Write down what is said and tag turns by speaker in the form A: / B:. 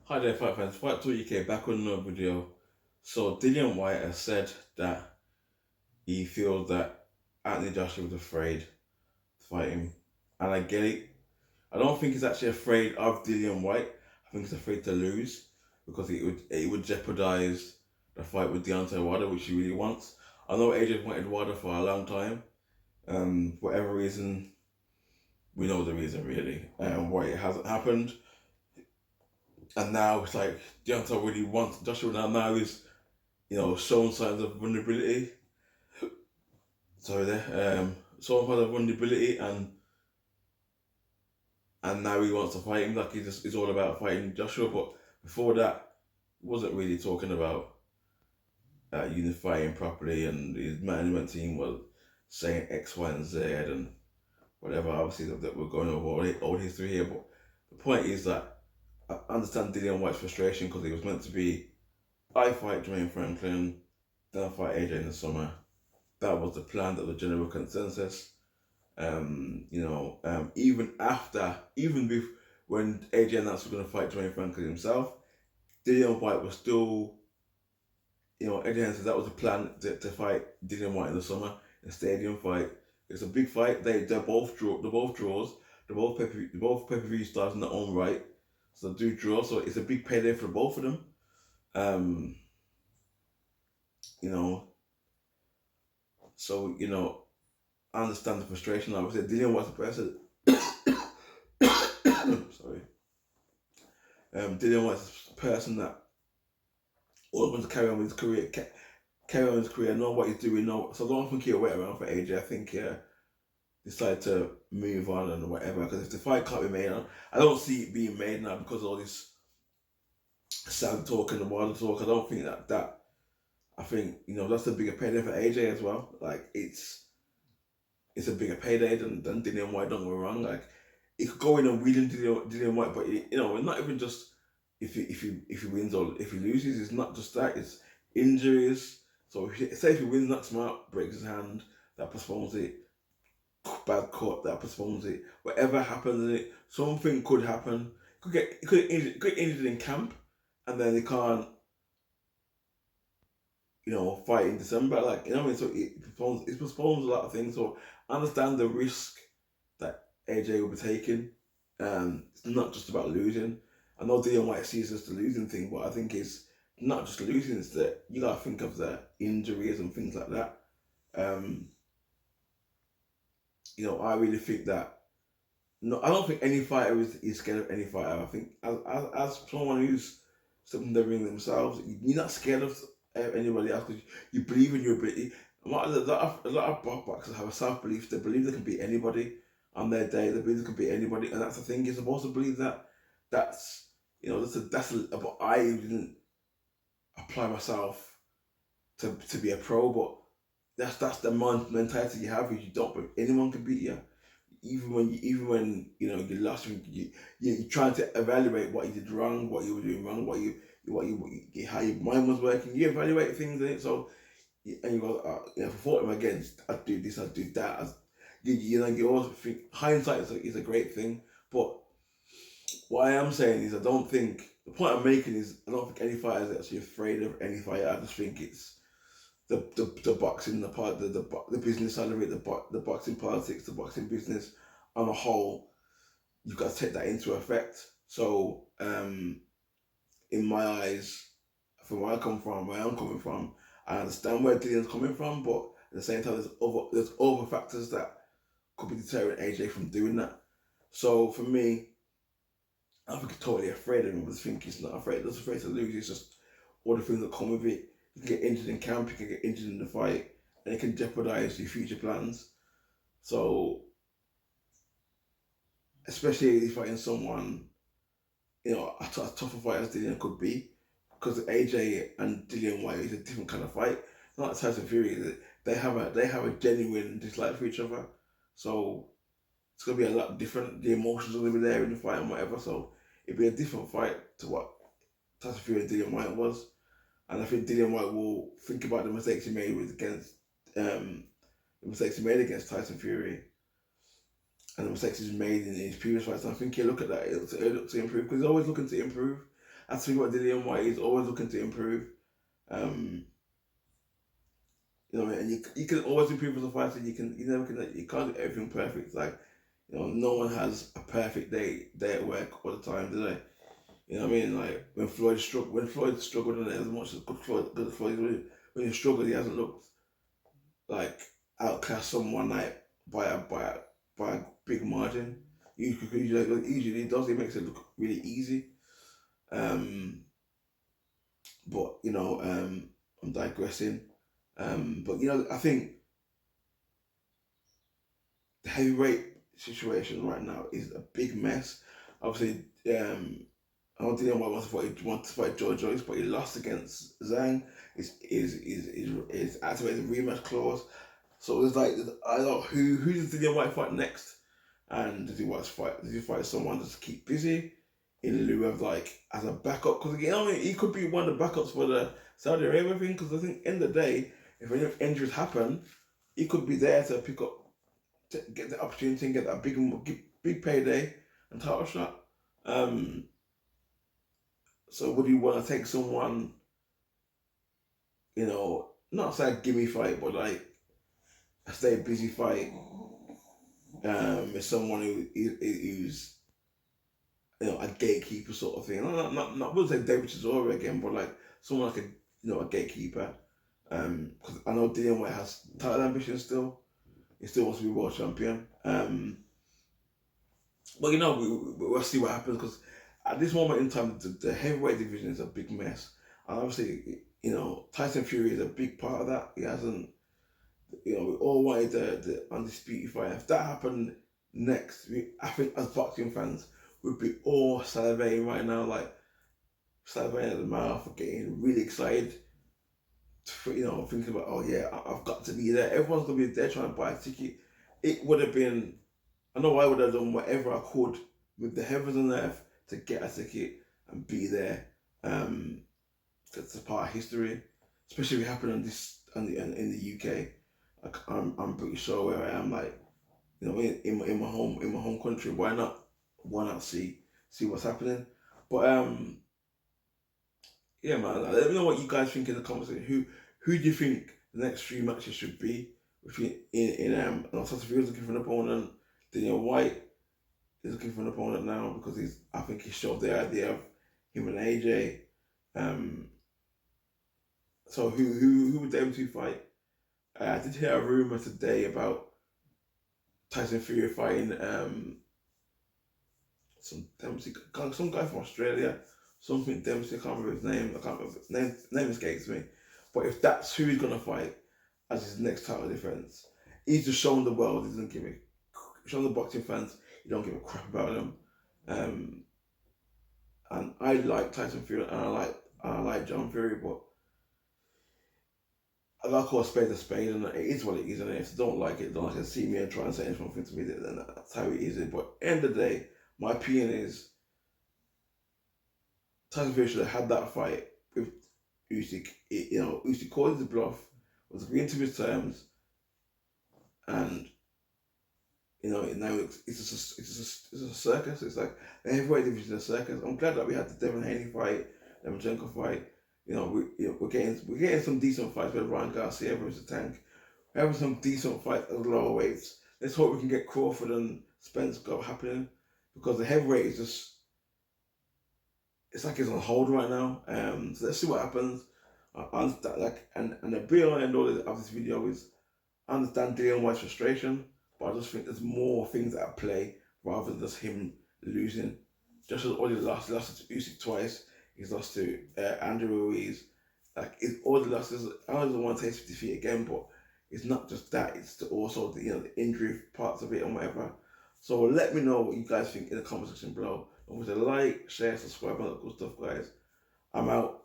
A: Hi there, Fight fans. Fight 2 UK back on another video. So, Dillian White has said that he feels that Anthony Joshua was afraid to fight him. And I get it. I don't think he's actually afraid of Dillian White. I think he's afraid to lose because it would jeopardize the fight with Deontay Wilder, which he really wants. I know AJ wanted Wilder for a long time. For whatever reason, we know the reason really. Why it hasn't happened. And now it's like Deontay really wants Joshua now is showing signs of vulnerability. Sorry there. Showing signs of vulnerability, and now he wants to fight him. Like he's all about fighting Joshua. But before that, he wasn't really talking about unifying properly, and his management team was saying X, Y, and Z, and whatever. Obviously, that we're going over all history here. But the point is that I understand Dillian White's frustration because he was meant to be I fight Jermaine Franklin, then I fight AJ in the summer. That was the plan, that was the general consensus. Even after, when AJ announced he was going to fight Jermaine Franklin himself, Dillian White was still, Eddie Hearn said that was the plan to fight Dillian White in the summer, a stadium fight. It's a big fight. They're both draws. They're both pay-per-view stars in their own right. So they do draw. So it's a big payday for both of them. Um, you know, I understand the frustration. Obviously, Dillian was a person. Sorry. Dillian was a person that always wants to carry on with his career, carry on with his career, know what he's doing. Know so I don't think he'll wait around for AJ. I think decide to move on and whatever. Because if the fight can't be made, I don't see it being made now because of all this sad talk and the wild talk. I don't think that. I think that's a bigger payday for AJ as well. Like it's a bigger payday than Dillian White. Don't go wrong. Like it could go in and win Dillian White, but it's not even just if he wins or if he loses. It's not just that. It's injuries. So say if he wins, knocks him out, breaks his hand, that postpones it. Bad cut, that postpones it. Whatever happens in it, something could happen. Could get injured in camp, and then they can't fight in December. Like so it postpones a lot of things. So I understand the risk that AJ will be taking. It's not just about losing. I know Dion White sees this the losing thing, but I think it's not just losing. It's that you gotta think of the injuries and things like that. Um, I really think that no, I don't think any fighter is scared of any fighter. I think as someone who's something they ring themselves, you're not scared of anybody else because you believe in your ability. A lot of boxers have a self belief. They believe they can beat anybody on their day. They believe they can beat anybody, and that's the thing. You're supposed to believe that. But I didn't apply myself to be a pro, but that's the mentality you have. Is you don't believe anyone can beat you even when you lost, you're trying to evaluate what you did wrong, what you were doing wrong, how your mind was working. You evaluate things in it. So and you go, if I fought him against, I'd do this, I'd do that. You always think hindsight is a great thing. But what I am saying is, I don't think the point I'm making is I don't think any fighter is actually afraid of any fighter. I just think it's the boxing, the business side of it, the boxing politics, the boxing business on a whole. You've got to take that into effect. So, in my eyes, from where I'm coming from, I understand where Dillian's coming from, but at the same time, there's other factors that could be deterring AJ from doing that. So for me, I don't think he's totally afraid of him. I just think he's not afraid. He's afraid to lose. It's just all the things that come with it. You can get injured in camp, you can get injured in the fight, and it can jeopardize your future plans. So, especially if you're fighting someone, a tougher fight as Dillian could be, because AJ and Dillian White is a different kind of fight. Not like Tyson Fury. They have a genuine dislike for each other. So it's gonna be a lot different. The emotions are gonna be there in the fight and whatever. So it'd be a different fight to what Tyson Fury and Dillian White was. And I think Dillian White will think about the mistakes he made um, Tyson Fury and the mistakes he's made in his previous fights. And I think he'll look at that. He'll look to improve because he's always looking to improve. I think about Dillian White, he's always looking to improve. You know, and you can always improve as a fighter. You can't do everything perfect. Like, no one has a perfect day at work all the time, do they? You know what I mean? Like when Floyd struggled on it as much as good Floyd is, when he struggled, he hasn't looked like outclassed someone like by a big margin. Usually it does. It makes it look really easy. Um, but I'm digressing. But I think the heavyweight situation right now is a big mess. Obviously, I don't think anyone wants to fight George Joyce, but he lost against Zhang. Is activated the rematch clause. So it's like I don't know who does Dillian White fight next, and does he fight someone just to keep busy in lieu of like as a backup? Because he could be one of the backups for the Saudi Arabia thing. Because I think end of the day, if any injuries happen, he could be there to pick up, to get the opportunity and get that big payday and title shot. So would you want to take someone, not say a gimme fight, but like a stay busy fight, with someone who's a gatekeeper sort of thing. Not I wouldn't say David Chisora again, but like someone like a gatekeeper. Because I know Dillian White has title ambitions still. He still wants to be world champion. But we'll see what happens because at this moment in time, the heavyweight division is a big mess, and obviously, Tyson Fury is a big part of that. He hasn't, we all wanted the undisputed fight. If that happened next, I think as boxing fans, we'd be all salivating right now, like salivating at the mouth, getting really excited. Thinking about, oh yeah, I've got to be there. Everyone's gonna be there trying to buy a ticket. It would have been, I know I would have done whatever I could with the heavens and earth to get a ticket and be there. It's a part of history, especially if it happened in the UK. Like I'm pretty sure where I am, like in my home country. Why not see what's happening? But yeah, man. Let me know what you guys think in the comments. Who do you think the next 3 matches should be? Between Tyson Fury is looking for an opponent. Dillian White is looking for an opponent now because I think he showed the idea of him and AJ. So who would them two fight? I did hear a rumor today about Tyson Fury fighting some guy from Australia, something Dempsey. I can't remember his name. I can't remember his name escapes me. But if that's who he's gonna fight as his next title defense, he's just showing the world he doesn't give a, showing the boxing fans he don't give a crap about them. And I like Tyson Fury and I like John Fury, but I gotta call a spade, and it is what it is. And if you don't like it, don't like it. See me and try and say anything to me, then that's how it is. But end of the day, my opinion is Tyson Fury should have had that fight with Usyk. Usyk called his bluff, was agreeing to his terms, and now it's a circus. It's like the heavyweight division is a circus. I'm glad that we had the Devin Haney fight, the Lomachenko fight. We're getting some decent fights with Ryan Garcia versus Tank. We're having some decent fights at the lower weights. Let's hope we can get Crawford and Spence go happening because the heavyweight is just, it's like it's on hold right now. So let's see what happens. I understand, and the be all and end all of this video is I understand Dillian White's frustration, but I just think there's more things at play rather than just him losing. Just as already lost to Usyk twice. He's lost to Andrew Ruiz. Like all the losses. I don't want to taste defeat again, but it's not just that. It's also the injury parts of it and whatever. So let me know what you guys think in the comment section below. Don't forget to like, share, subscribe, and all that good stuff, guys. I'm out.